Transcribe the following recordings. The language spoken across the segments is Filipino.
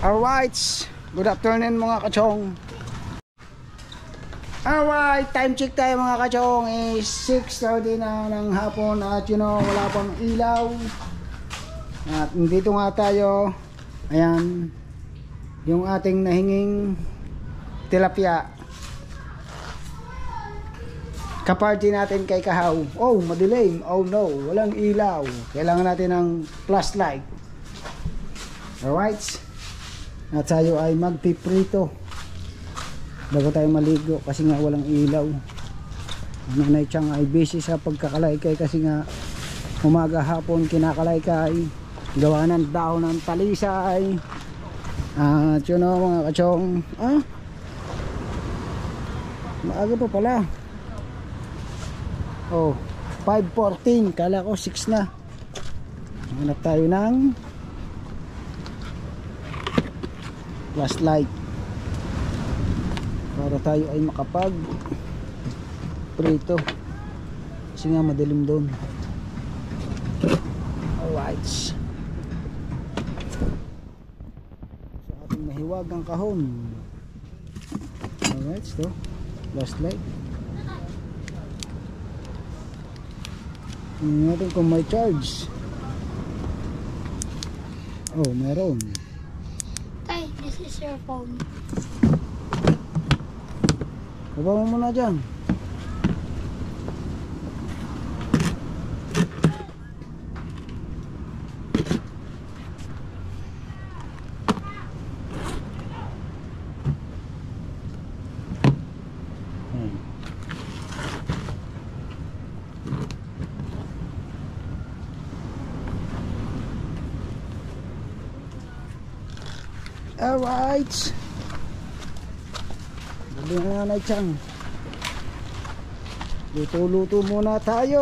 Alright, good afternoon mga kachong. Alright, time check tayo mga kachong. Is 6:30 na ng hapon at wala pang ilaw. At dito nga tayo. Ayan, yung ating nahinging tilapia. Kaparty natin kay Kahaw. Oh, madilim. Oh no, walang ilaw. Kailangan natin ng flashlight. Alright. At tayo ay magpiprito bago tayo maligo kasi nga walang ilaw. Nanay Chang ay busy sa pagkakalaykay kasi nga umaga hapon kinakalaykay, gawa ng daon ng talisay. At mga kachong, maaga pa pala. Oh, 5:14, kala ko 6 na. Hanap tayo ng flashlight para tayo ay makapag prito kasi nga madilim doon. Alright, sa ating mahiwagang kahon. Alright, so flashlight. Tingnan natin kung may charge. Oh, meron. This is your phone. Baba mo muna dyan. Alright, gabi na Nanay Chang. Luto-luto muna tayo.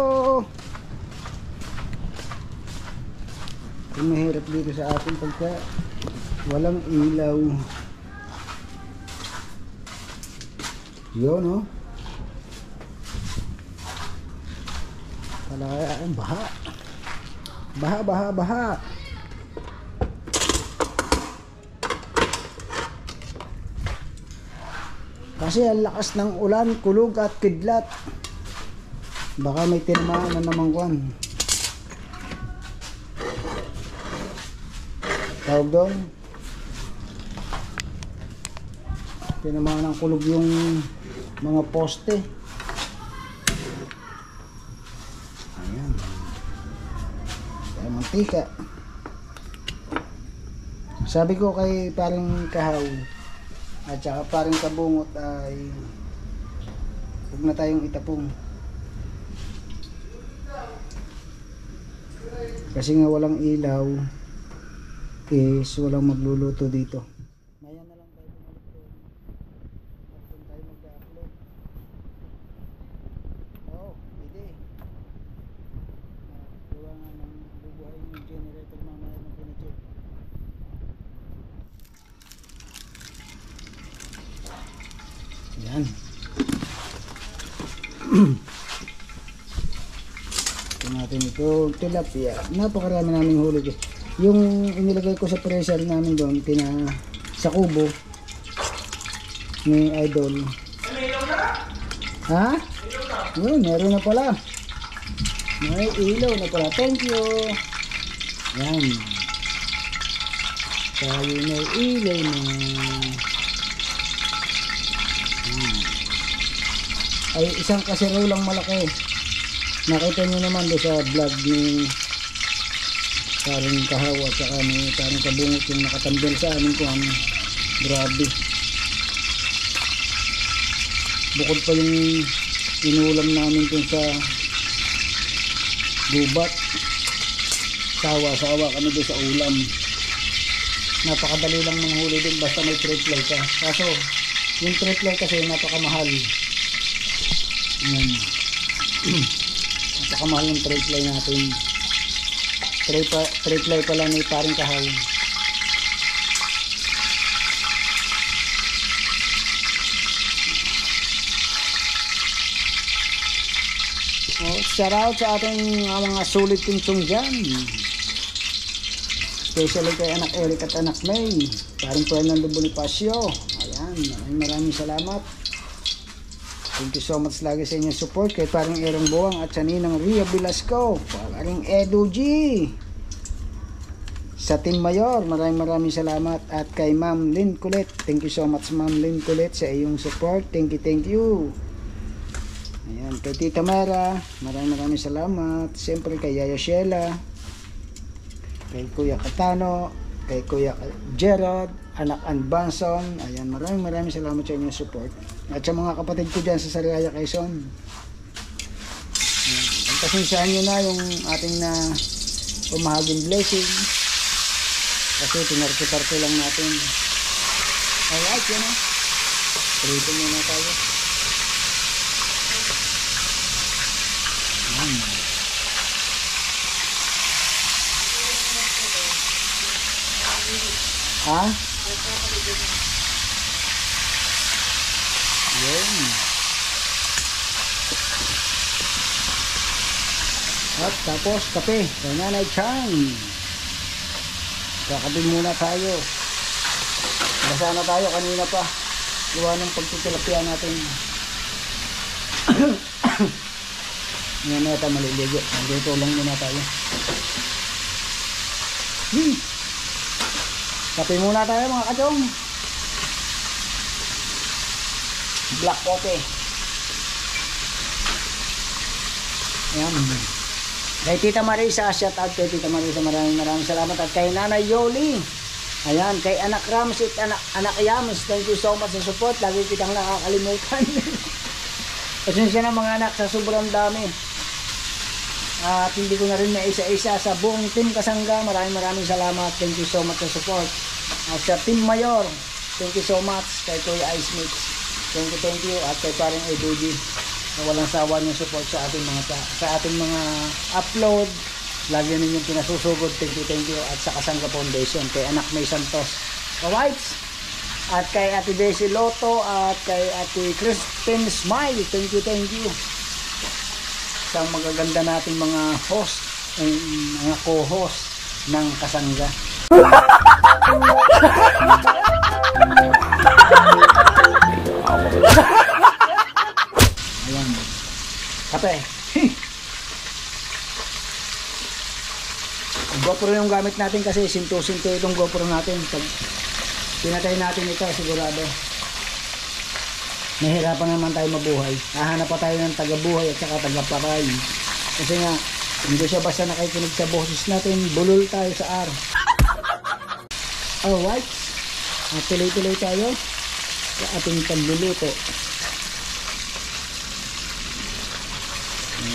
Yung mahirap dito sa atin pagka walang ilaw. Yun, oh. Kaya ang baha. Baha. Kasi ang lakas ng ulan, kulog at kidlat. Baka may tinamaan na naman kwan. Tawag doon. Tinamaan ng kulog yung mga poste. Ayan. Kaya mantika. Sabi ko kay paring Kahaw at saka paring Kabungot ay huwag na tayong itapong kasi nga walang ilaw is walang magluluto dito. Maya na lang tayo bumalik doon at doon tayo mag-upload. Pwede gawa nga ng bubuhay yung generator mamaya na pinacheck. Yan. Ito natin ito tilapia. Napakarami naming huli. Yung inilagay ko sa freezer namin doon sa kubo ni Idol. Ha? Yun, meron na pala. May ilaw na pala. Thank you. Yan. Tayo may ilaw na. Ay isang kasirulang malaki. Nakita nyo naman doon sa vlog ni paring Kahaw at saka ni paring Kabungot yung nakatambel sa amin ko. Grabe. Bukod pa yung inulam namin dun sa gubat. Sawa kami doon sa ulam. Napakadali lang manghuli din basta may triple ka. Kaso yung triple kasi napakamahal. Napakamahal ng triple natin. Triple pala ni paring Kahaw. Shout out sa ating mga sulit pinsong dyan. especially kay anak Eric at anak May, paring Fernando Bonifacio. Ayan, maraming salamat. Thank you so much lagi sa inyong support kay paring Erong Buwang at sa ninang Ria Velasco, paring Edu G, sa Team Mayor, maraming salamat, at kay Ma'am Lynn Kulit. Thank you so much Ma'am Lynn Kulit sa iyong support. Thank you. Ayan, kay Tita Mara, maraming salamat. Siyempre kay Yaya Sheila, kay Kuya Katano, kay Kuya Gerard, anak Ann Banson. Ayan, maraming salamat sa inyong support. At sa mga kapatid ko dyan sa Sariaya, Quezon. Ayan, pasensyahan nyo na yung ating na pumahaging blessing. Kasi tinarko-tarko lang natin. Alright, yan o. Prito muna tayo. Ayan. Ha? Yan. At tapos kape. Kay Nanay Chan. Kakape muna tayo. Basa na tayo kanina pa. Gawa ng pagtutilapia natin. Ngayon na tayo maliligo. Dito lang muna tayo. Kape muna tayo mga kachong. Black coffee. Ayan. Kay Tita Marisa, shout out kay Tita Marisa, maraming salamat. At kay Nanay Yoli, ayan, kay anak Rams at anak Yams, thank you so much sa support. Lagi kitang nakakalimutan. Pasensya na mga anak sa sobrang dami. At hindi ko na rin na isa-isa sa buong Team Kasangga. Maraming salamat. Thank you so much sa support. At sa Team Mayor, thank you so much. Kay Kuya Ice Mix, thank you. At kay parang Edoji, na walang sawa niyong support sa ating mga upload. Lagi ninyong pinasusugod. Thank you. At sa Kasangga Foundation, kay anak May Santos, Kawites, at kay Ate Daisy Loto, at kay Ate Christine Smile, thank you. Sa magaganda nating mga host, mga co-host ng Kasangga. Ayan. Kape. GoPro yung gamit natin kasi sinto-sinto itong GoPro natin. Pag pinatay natin ito, sigurado nahirapan naman tayo mabuhay. Hahanap pa tayo ng tagabuhay at saka tagapatay. Kasi nga, hindi siya basta nakikinig sa boses natin, bulol tayo sa araw. Alright. At tuloy-tuloy tayo sa ating pagluluto.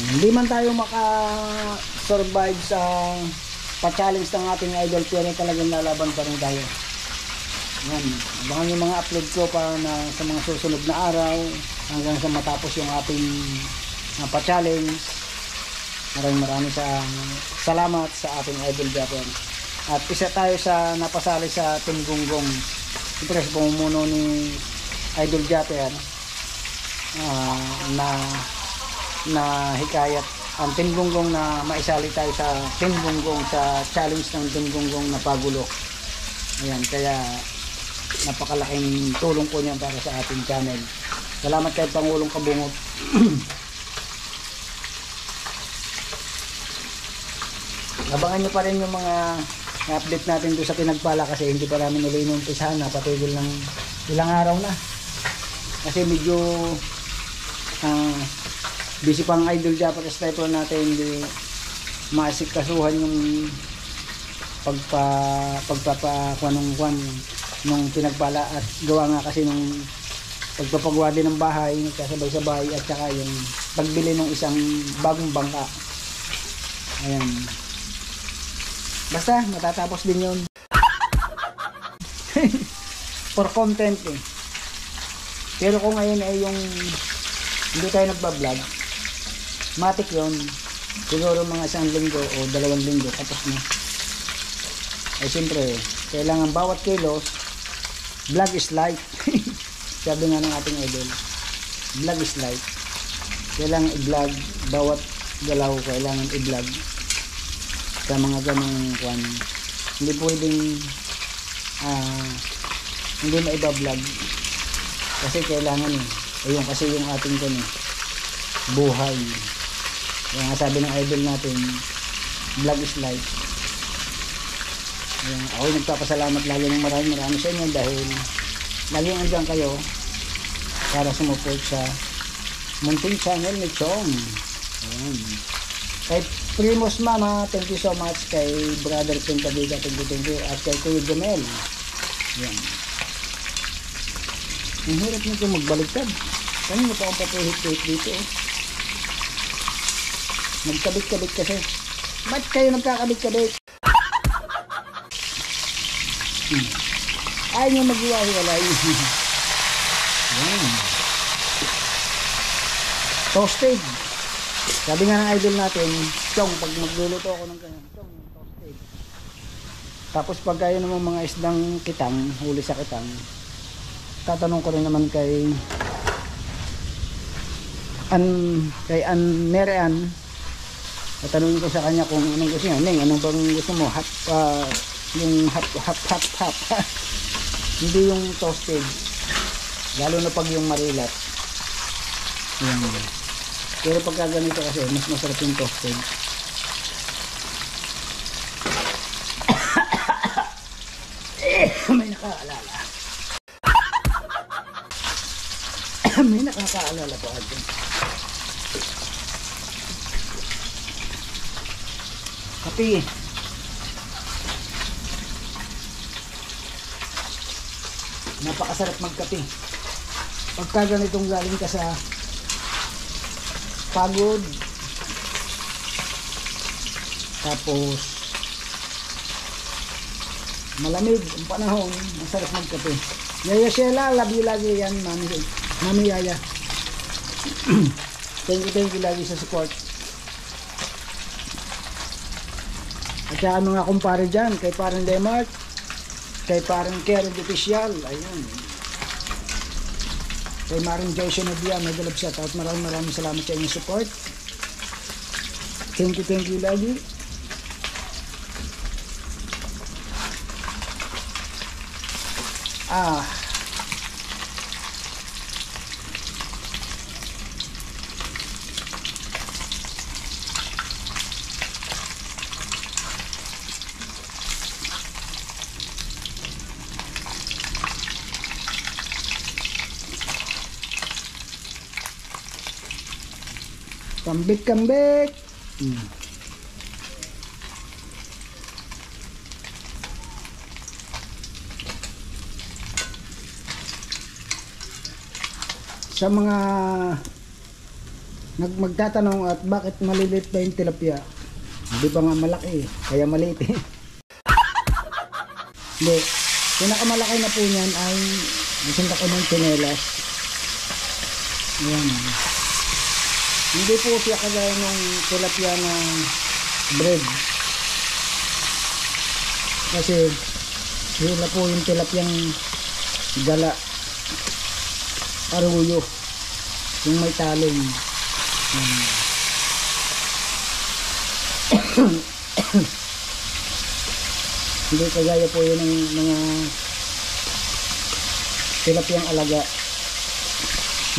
Hindi man tayo maka-survive sa pa-challenge ng ating idol, pero talagang lalaban pa rin tayo. Yan. Abangan yung mga upload ko pa na sa mga susunod na araw hanggang sa matapos yung ating pa-challenge. Maraming salamat sa ating idol Japper. At isa tayo sa napasali sa Team Gunggong. Siyempre sa pamumuno ni Idol Japper na hikayat ang Team Gunggong na maisali tayo sa Team Gunggong, sa challenge ng Team Gunggong na pagulo. Ayan, kaya napakalaking tulong po niyan para sa ating channel. Salamat kay Pangulong Kabungot. Abangan nyo pa rin yung mga update natin doon sa Pinagpala kasi hindi pa namin ulit inumpisahan, napatigil ng ilang araw na kasi medyo busy pang Idol Japper Sniper natin, hindi maasikasuhan yung pagpapakuanong nung Pinagpala at gawa nga kasi nung pagpapagawa din ng bahay nagkasabay-sabay at saka yung pagbili ng isang bagong bangka. Ayan, basta matatapos din yun. For content eh. Pero kung ngayon ay yung hindi tayo nagbablog, matik yun, siguro mga 1 linggo o 2 linggo tapos na. Ay siyempre kailangan bawat kilos, vlog is life. Sabi nga ng ating idol, vlog is life. Kailangan i-vlog, bawat galaw kailangan i-vlog sa mga ganong hindi pwedeng hindi maiba-vlog kasi kailangan ayun kasi yung ating buhay. Kaya nga sabi ng idol natin, vlog is life. Ayan, ako'y nagpapasalamat lagi ng marami sa inyo dahil laging andyan kayo para sumuport sa munting channel ni Chong. Ayan. Kay Primos Mama, thank you so much. Kay Brother Pintabiga, thank you. At kay Kuya Jamel. Ayan. Ang hirap nito magbaliktad. Kanina pa akong papahit-hit dito. Magkabit-kabit kasi. Ba't kayo nagkakabit-kabit? Ayaw nyo mag-iwahiwalay. Ayan. Toasted. Sabi nga ng idol natin, Chong, pag magluluto ako ng ganyan, Chong, toasted. Tapos pag kayo naman mga isdang kitang, huli sa kitang, tatanong ko rin naman kay Merean, tatanungin ko sa kanya kung anong gusto niya. Neng, anong bang gusto mo? Yung hap. Hindi yung toasted. Lalo na pag yung marilat. Yan. Pero pagka ganito kasi, mas masarap yung toasted. May nakaalala. May nakakaalala po atin. Kape. Napakasarap magkape. Pagka ganitong galing ka sa pagod, tapos malamig ang panahon, masarap magkape. Yaya Sheila, love you lagi yan, Mami Yaya. Thank you lagi sa support. At saka mga kumpare dyan, kay parang Demart, kay parang Karen Official, ayun. Kay Maring Joyce Nadia, may galap siya. At maraming salamat sa inyong support. Thank you lagi. Kambik. Sa mga magtatanong at bakit malilit ba yung tilapia? Hindi pa nga malaki kaya maliit Hindi. Pinakamalaki na po niyan ay nasunta ko ng tsinelas. Ayan. Hindi po siya kagaya ng tilapia na bread. Kasi sila po yung tilapiyang gala. Aruyo. Yung may talong. Hindi kagaya po yun ng mga tilapiyang alaga.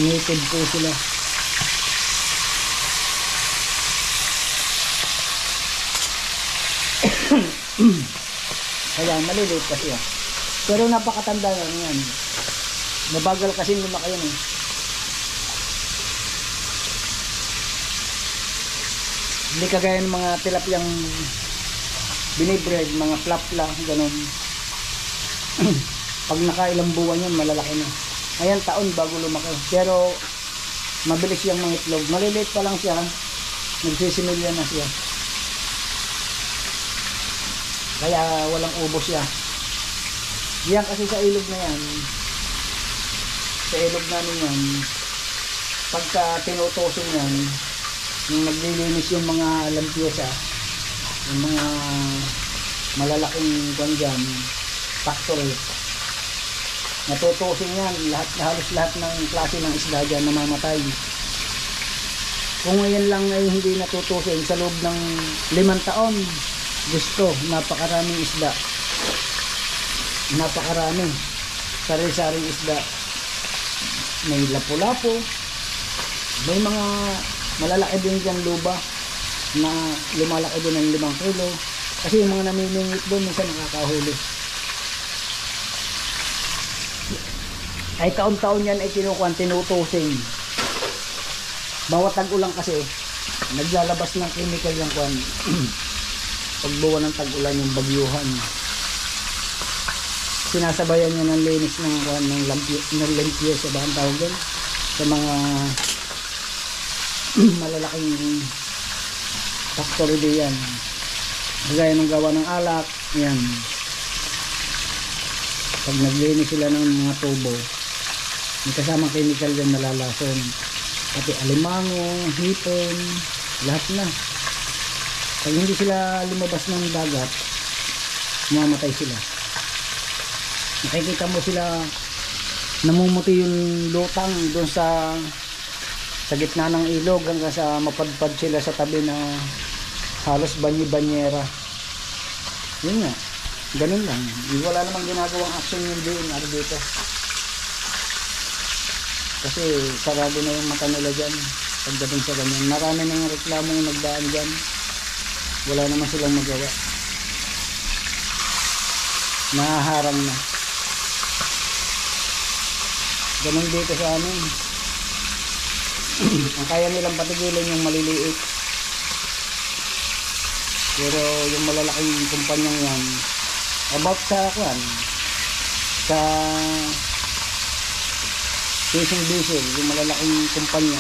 Native po sila. Kaya maliliit kasi pero napakatanda yan. Mabagal kasi lumaki yan Hindi kagaya ng mga tilapiyang binibread, mga flapla, ganun. Pag nakailang buwan yan, malalaki na. Ayan, taon bago lumaki. Pero mabilis yung mga itlog. Maliliit pa lang siya, nagsisimilya na siya. Kaya walang ubos siya. Diyan kasi sa ilog na yan, sa ilog namin yan, pagka tinutusin yan, yung naglilinis yung mga lampiesa, yung mga malalaking kwan dyan, factory, natutusin yan, halos lahat ng klase ng isda dyan namamatay. Kung ngayon lang ay hindi natutusin sa loob ng 5 taon, gusto, napakaraming isda. Napakarami. Sari-saring isda. May lapu-lapo. May mga malalaki din dyan luba na lumalaki din ng 5 kilo. Kasi yung mga namimingit doon minsan nakakahuli. Ay taon-taon yan ay kinukuhan, tinutusing. Bawat tag-ulan kasi naglalabas ng chemical yung kuhan. Pagbuwan ng tag-ulan yung bagyuhan. Sinasabayan niya ng linis ng kuhan ng lampyo sa bahang tawag doon. Sa mga malalaking factory diyan. Gaya ng gawa ng alak, yan. Pag naglinis sila ng mga tubo, may kasamang chemical dyan nalalason. Pati alimango, hipon, lahat na. Pag hindi sila lumabas ng dagat, mamamatay sila. Nakikita mo sila namumuti yung lutang doon sa gitna ng ilog hanggang sa mapadpad sila sa tabi na halos banyi-banyera. Yun nga, ganun lang. Wala namang ginagawang action yung DNR dito. Kasi sarado na yung mata nila dyan pagdating sa ganyan. Marami nang reklamo yung nagdaan dyan. Wala naman silang magawa. Nahaharang na. Ganun dito sa amin. Ang kaya nilang patigilin yung maliliit. Pero yung malalaking kumpanyang yan, about sa kwan, sa fishing diesel, yung malalaking kumpanya,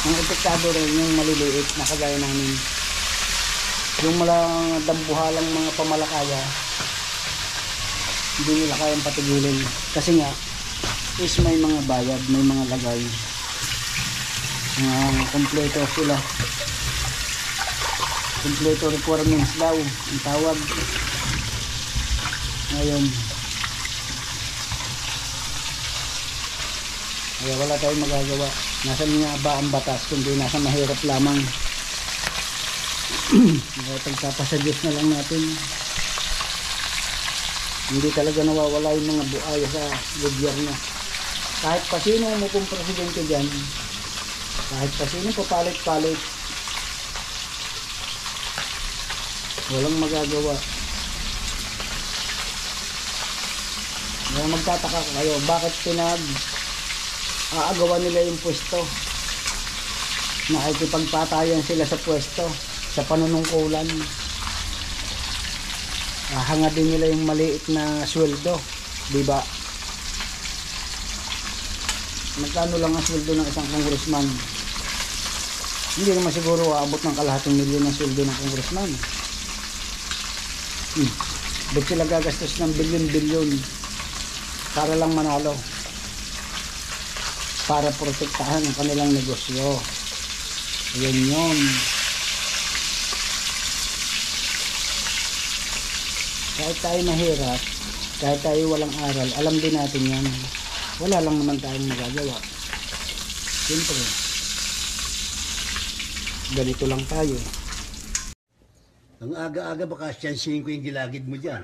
ang epektado rin yung maliliit na kagaya namin. Yung malang dambuhalang mga pamalakaya, hindi nila kayang patigilin. Kasi nga, is may mga bayad, may mga lagay. Kompleto sila. Kompleto requirements daw ang tawag. Ngayon, kaya wala tayong magagawa. Nasa nga ba ang batas kundi nasa mahirap lamang. Kaya pagpapasuggest na lang natin. Hindi talaga nawawala yung mga buaya sa gobyerno. Kahit pa sino mo kung presidente dyan, kahit pa sino papalit-palit, walang magagawa. Kaya magtataka kayo, bakit aagawan nila yung pwesto? Nakikipagpatayan sila sa pwesto, sa panunungkulan. Hanga din nila yung maliit na sweldo, di ba? Magkano lang ang sweldo ng isang congressman? Hindi naman siguro aabot ng kalahating milyon ang sweldo ng congressman. Ba't sila gagastos ng bilyon-bilyon para lang manalo? Para protektahan ang kanilang negosyo. Ayan yun. Kahit tayo mahirap, kahit tayo walang aral, alam din natin yan. Wala lang naman tayong magagawa. Siyempre, ganito lang tayo. Ang aga-aga baka siyansihin ko yung gilagid mo dyan.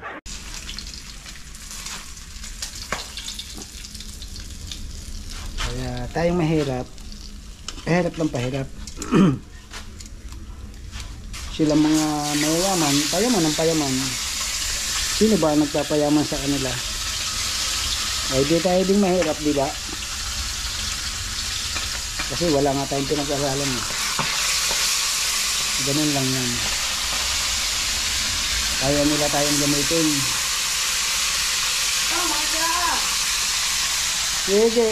Kaya tayong mahirap, pahirap lang pahirap. Sila mga mayayaman, payaman ng payaman. Sino ba nagpapayaman sa kanila? Ay di tayo ding mahirap, di ba? Kasi wala nga tayong pinag-aralan. Ganun lang yan. Kaya nila tayong gamitin. Sige,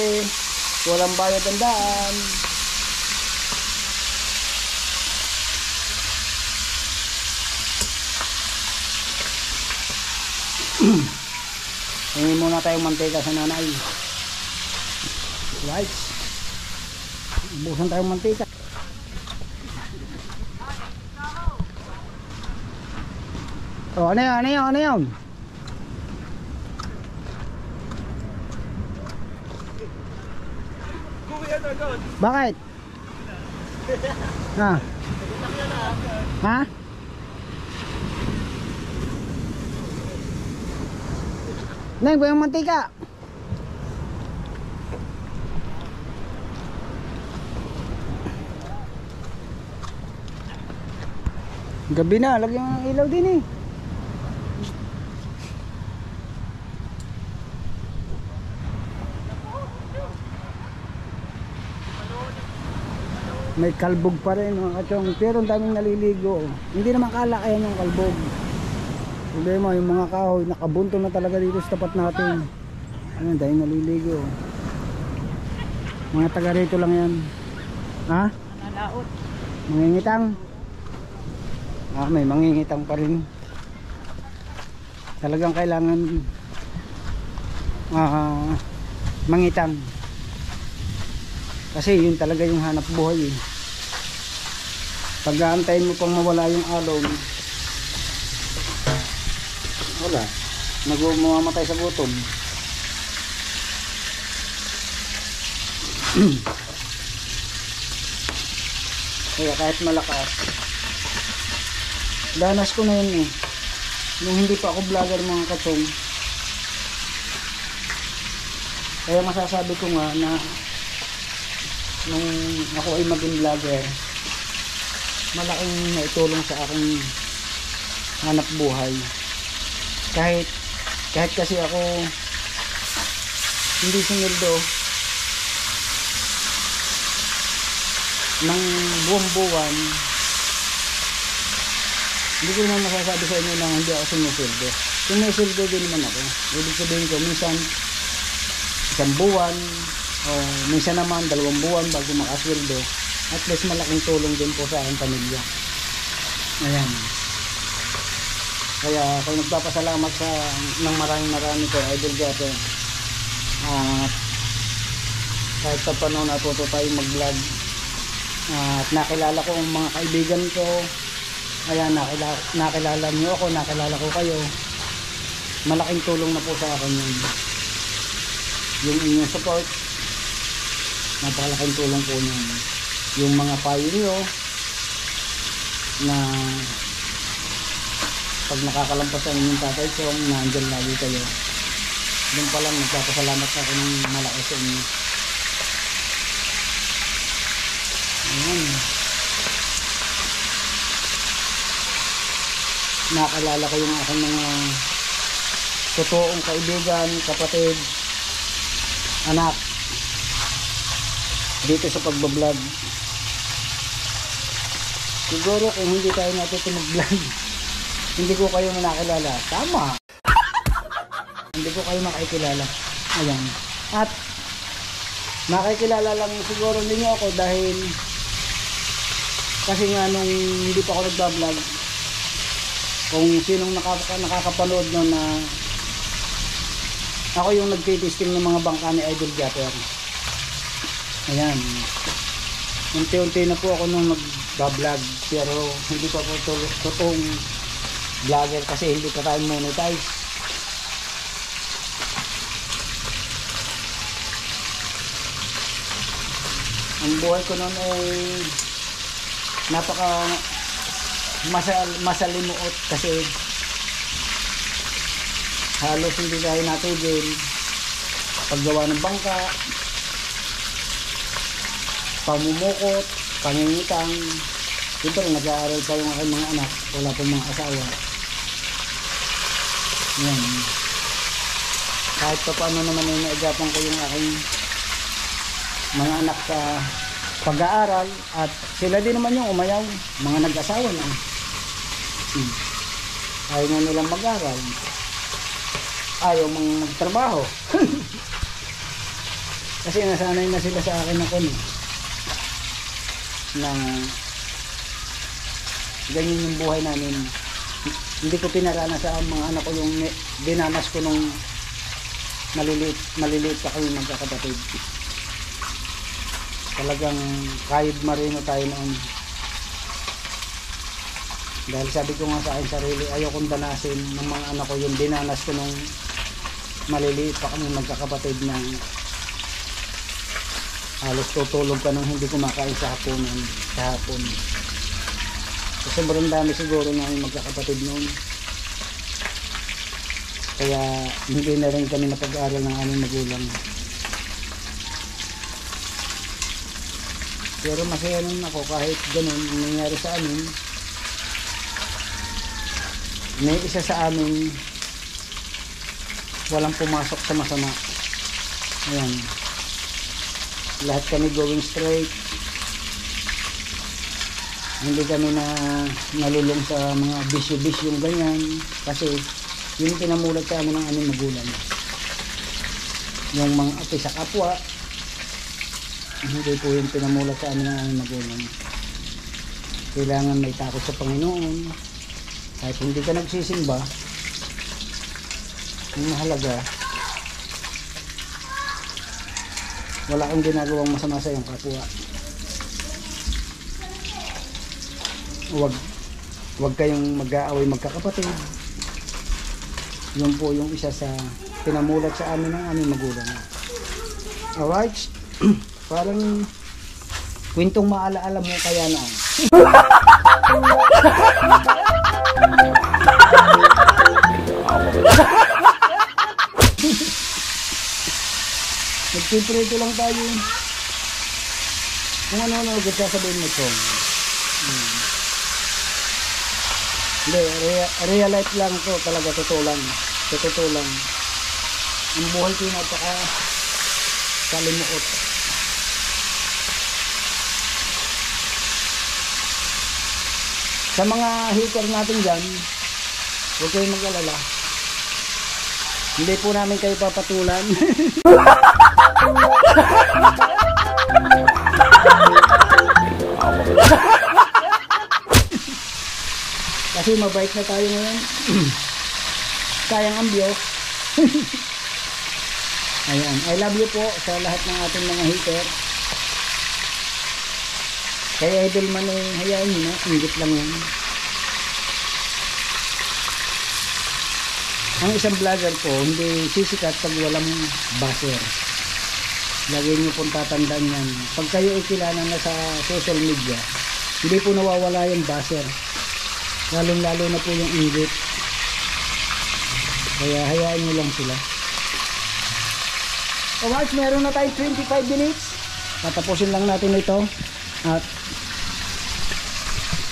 walang bayad ang daan. Hingin muna tayong mantika sa nanay. Right. Busan tayong mantika. Oh, ano yun? Ano yun? Ano yun? Bakit? Ha? Ha? Neng, ba yung mantika? Gabi na, lagyan ng ilaw din eh. May kalbog pa rin mga kachong, pero ang daming naliligo. Hindi naman kalakayan yung kalbog. Problema yung mga kahoy nakabunto na talaga dito sa tapat natin. Ano, dahil naliligo. Mga taga rito lang yan. Ha? Nalaot. Mangingitang. May mangingitang pa rin. Talagang kailangan mangitang. Kasi yun talaga yung hanap buhay eh. Pag-aantayin mo pang mawala yung alon, wala, mamamatay sa gutom. Kaya kahit malakas, danas ko na yun eh nung hindi pa ako vlogger mga kachong. Kaya masasabi ko nga na nung ako ay maging vlogger, malaking naitulong sa aking hanap buhay. Kahit kasi ako hindi sinildo ng buwan-buwan, hindi ko naman masasabi sa inyo na hindi ako sumusildo. Sumusildo din naman ako. Ibig sabihin ko, minsan isang buwan o minsan naman 2 buwan bago makasweldo. At least malaking tulong din po sa aking pamilya. Ayan. Kaya ako nagpapasalamat sa ng marami ko Idol Japper. At kahit pa paano natuto tayo mag-vlog. At nakilala ko ang mga kaibigan ko. Ayan, nakilala niyo ako, nakilala ko kayo. Malaking tulong na po sa akin yun. Yung inyong support, napakalaking tulong po niyo. Yung mga payo niyo na pag nakakalampas ang inyong tatay ko, nandyan lagi kayo. Doon pa lang nagpapasalamat ako ng malaki sa inyo. Ayan. Nakalala ko yung aking mga totoong kaibigan, kapatid, anak dito sa pagbablog. Siguro kung hindi tayo natuto mag-vlog, hindi ko kayo nakilala. Tama. Hindi ko kayo makikilala. Ayan. At makikilala lang siguro ninyo ako dahil kasi nga nung hindi pa ako nagbablog, kung sinong nakakapanood no na ako yung nagtitesting ng mga bangka ni Idol Japper. Ayan. Unti-unti na po ako nung nagbablog, pero hindi pa po totoong vlogger kasi hindi pa tayo monetize. Ang buhay ko noon ay napaka masalimuot kasi halos hindi tayo natigil paggawa ng bangka, pamumukot, pangingitang. Siyempre nag-aaral pa yung aking mga anak, wala pong mga asawa. Yan. Kahit pa paano naman ay naagapan ko yung aking mga anak sa pag-aaral at sila din naman yung umayaw, mga nag-asawa na. Ayaw na nilang mag-aral, ayaw mga magtrabaho. Kasi nasanay na sila sa akin ako na ganyan yung buhay namin. Hindi ko pinarana sa mga anak ko yung dinanas ko nung maliliit pa kami magkakapatid. Talagang kahit marino tayo noon. Dahil sabi ko nga sa akin sarili, ayaw kong danasin ng mga anak ko yung dinanas ko nung maliliit pa kami magkakapatid na halos tutulog ka nang hindi kumakain sa hapon. Kasi sobrang dami siguro ng magkakapatid noon. Kaya hindi na rin kami napag-aral ng aming magulang. Pero masaya naman ako kahit ganun ang nangyari sa amin. May isa sa amin walang pumasok sa masama. Ayan. Lahat kami going straight. Hindi kami na nalulong sa mga bisyo-bisyong ganyan. Kasi yung pinamulat sa amin ng aming magulang. Yung mga api sa kapwa, hindi po yung pinamulat sa amin ng aming magulang. Kailangan may takot sa Panginoon. Kahit hindi ka nagsisimba, ang mahalaga, wala kang ginagawang masama sa iyong kapwa. Huwag kayong mag-aaway magkakapatid. Yun po yung isa sa pinamulat sa amin ng aming magulang. Alright? Parang kwentong maalaala mo kaya na. Nagpiprito lang tayo. Kung ano-ano agad sasabihin mo ito. Hindi, real life lang to talaga, totoo lang. Totoo lang. Ang buhay ko na saka kalimuot. Sa mga hater natin dyan, huwag kayong mag-alala. Hindi po namin kayo papatulan. Kasi mabait na tayo ngayon. Sayang ang view. Ayan. I love you po sa lahat ng ating mga hater. Kaya idol man eh, hayaan nyo na. Ingit lang yan. Ang isang vlogger po, hindi sisikat pag walang buzzer. Lagi nyo pong tatandaan yan. Pag kayo ikilala na sa social media, hindi po nawawala yung buzzer. Lalong-lalo na po yung ingit. Kaya hayaan nyo lang sila. Alright, meron na tayong 25 minutes. Tatapusin lang natin ito. At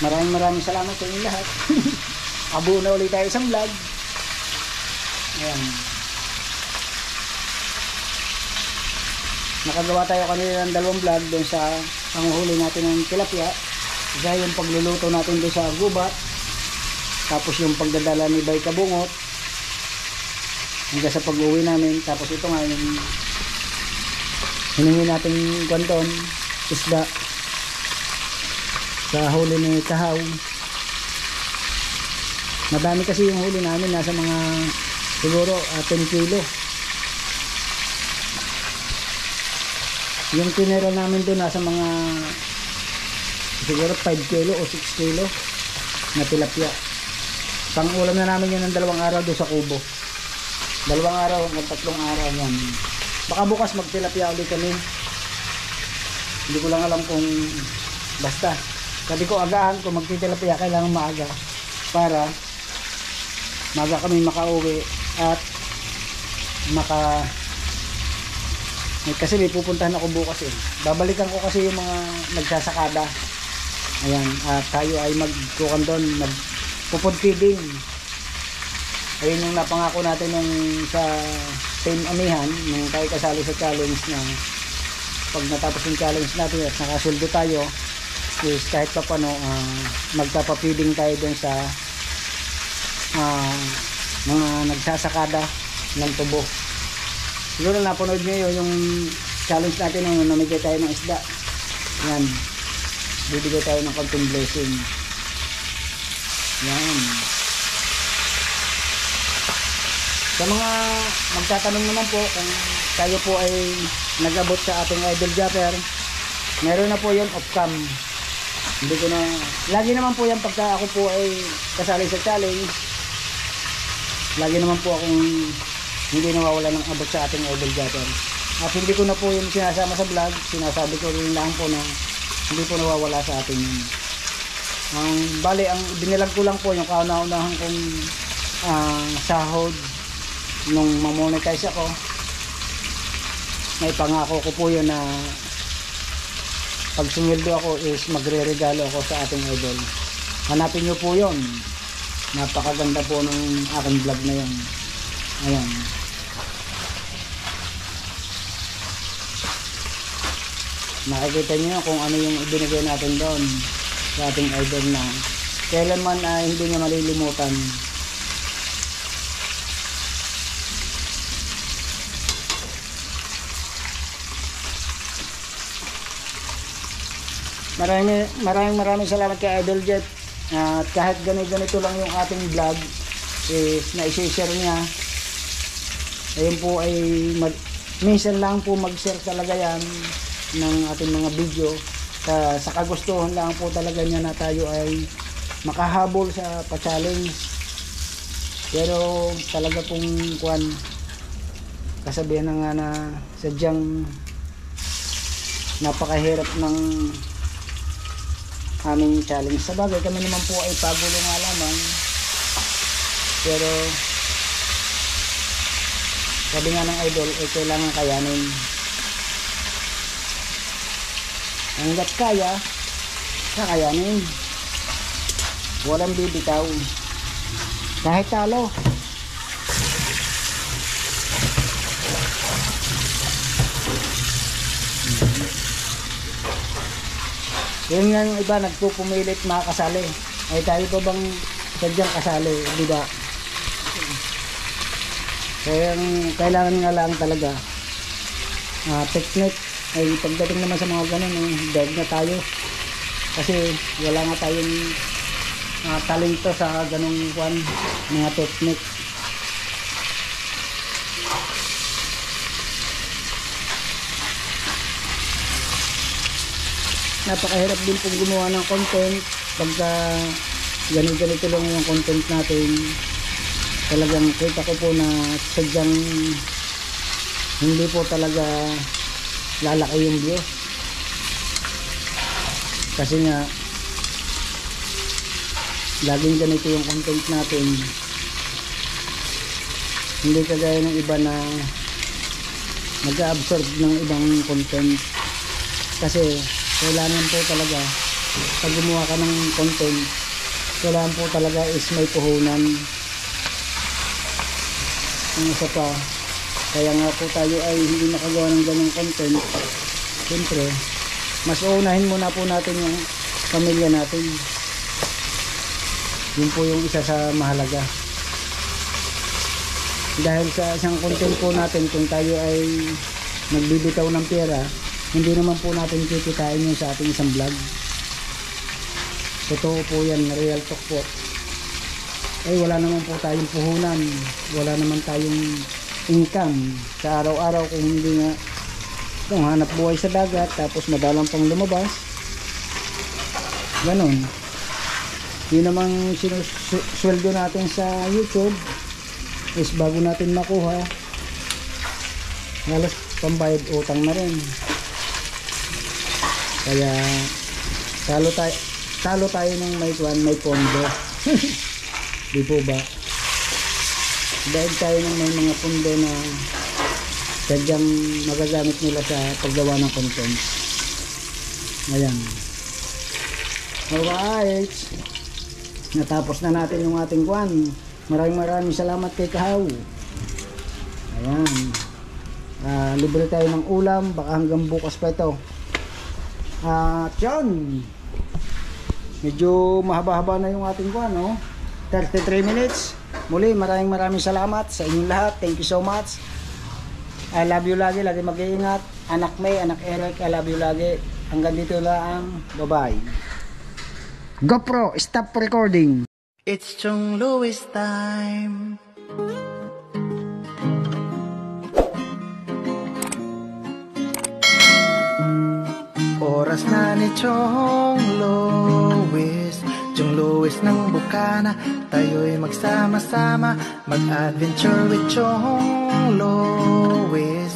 maraming salamat sa inyo lahat. Abuo na ulit tayo isang vlog. Ayan. Nakagawa tayo kanina ng dalawang vlog doon sa panghuli natin ng tilapia. Isa yung pagluluto natin doon sa gubat. Tapos yung pagdadala ni Bay Kabungot hanggang sa pag-uwi namin. Tapos ito nga yung hiningi natin kwanton, isda sa huli ni Kahaw. Madami kasi yung huli namin, nasa mga siguro 10 kilo. Yung tinira namin doon nasa mga siguro 5 kilo o 6 kilo na tilapia. Pang ulam na namin yun ng 2 araw doon sa kubo. 2 araw, 3 araw yan. Baka bukas magtilapia ulit kami. Hindi ko lang alam kung basta. Sabi ko agahan kung magtitilapia kailangan maaga para maaga kami makauwi at kasi may pupuntahan ako bukas eh. Babalikan ko kasi yung mga nagsasakada. Ayan, at tayo ay magkukan doon, magpupod feeding. Ayun yung napangako natin nung sa Team Amihan, nung tayo kasali sa challenge na pag natapos yung challenge natin at nakasuldo tayo, is kahit pa paano magpapapiding tayo dun sa mga nagsasakada ng tubo. Siguro napanood nyo yun, yung challenge natin nung namigay tayo ng isda. Yan, bibigay tayo ng konting blessing. Yan. Sa mga magtatanong naman po kung tayo po ay nag-abot sa ating idol Japper, meron na po yun off-cam. Hindi ko na, lagi naman po yan pagka ako po ay kasali sa challenge, lagi naman po akong hindi nawawala ng abot sa ating idol Japper. At hindi ko na po yung sinasama sa vlog, sinasabi ko rin lang po na hindi po nawawala sa ating yun. Bali, ang binilag ko lang po yung kauna-unahan kong sahod nung mamonetize ako. May pangako ko po yun na pag sumildo ako is magre-regalo ako sa ating idol. Hanapin nyo po yun. Napakaganda po ng aking vlog na yun. Ayan. Nakikita nyo kung ano yung ibinigay natin doon sa ating idol na kailanman ay hindi niya malilimutan. Maraming salamat kay Idol Jet. At kahit ganito lang yung ating vlog is na-share niya. Ayun po ay minsan lang po mag-share talaga yan ng ating mga video. Sa kagustuhan lang po talaga niya na tayo ay makahabol sa pa-challenge. Pero talaga pong kasabihan na nga na sadyang napakahirap ng aming challenge. Sa bagay, kami naman po ay pagulo nga lamang. Pero sabi nga ng idol, ay kailangan kayanin. Hanggat kaya, kakayanin. Walang bibitaw. Kahit talo. Yung nga yung iba nagpupumilit makasali. Ay tayo pa bang sadyang kasali, di ba? Kaya kailangan nga lang talaga technique. Ay pagdating naman sa mga ganun, dead na tayo. Kasi wala nga tayong talento sa ganung mga technique. Napakahirap din pong gumawa ng content pagka ganito lang yung content natin. Talagang kita ko po na sadyang hindi po talaga lalaki yung view, kasi nga laging ganito yung content natin, hindi kagaya ng iba na nag-absorb ng ibang content. Kasi kailangan po talaga pag gumawa ka ng content, kailangan po talaga is may puhunan. Ang isa pa, kaya nga po tayo ay hindi nakagawa ng ganong content. Siyempre mas uunahin muna po natin yung pamilya natin. Yun po yung isa sa mahalaga. Dahil sa isang content po natin, kung tayo ay nagbibitaw ng pera, hindi naman po natin kikitain yun sa ating isang vlog. Totoo po yan, real talk po. Ay wala naman po tayong puhunan, wala naman tayong income sa araw-araw kung hindi nga kung hanap buhay sa dagat tapos madalang pang lumabas. Ganon. Yun namang sweldo natin sa YouTube is bago natin makuha, halos pambayad utang na rin. Kaya talo tayo ng may pondo. Di po ba? Dahil tayo ng may mga pondo na sadyang magagamit nila sa paggawa ng content. Ayan. Alright. Natapos na natin yung ating kwan. Maraming salamat kay Kahaw. Ayan. Libre tayo ng ulam. Baka hanggang bukas pa ito. At yun, medyo mahaba-haba na yung ating kwan, no? 33 minutes. Muli maraming salamat sa inyong lahat. Thank you so much. I love you lagi. Lagi mag-iingat. Anak May, anak Eric, I love you lagi. Hanggang dito lang. Bye bye. GoPro, stop recording. It's Chong Louis time. Oras na ni Chong Louis, Chong Louis ng Bukana. Tayo'y magsama-sama, mag-adventure with Chong Louis.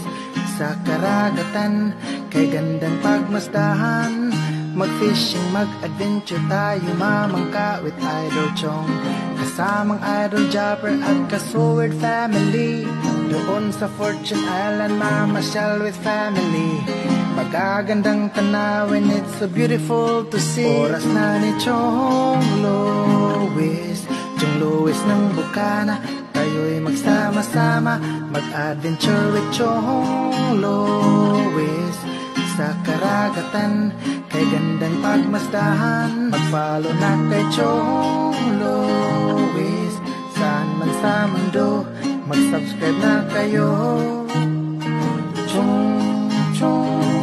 Sa karagatan, kay gandang pagmasdahan, Mag-fishing, mag-adventure tayo mamangka with Idol Chong. Kasamang Idol Jumper at ka-Sword family. Doon sa Fortune Island mamasyal with family. Magagandang tanawin, it's so beautiful to see. Oras na ni Chong Lois, Chong Lois ng Bukana. Tayo'y magsama-sama, mag-adventure with Chong Lois. Sa karagatan, kay gandang pagmasdahan. Mag-follow na kay Chong Lois. Saan man sa mundo, mag-subscribe na kayo. Chong, Chong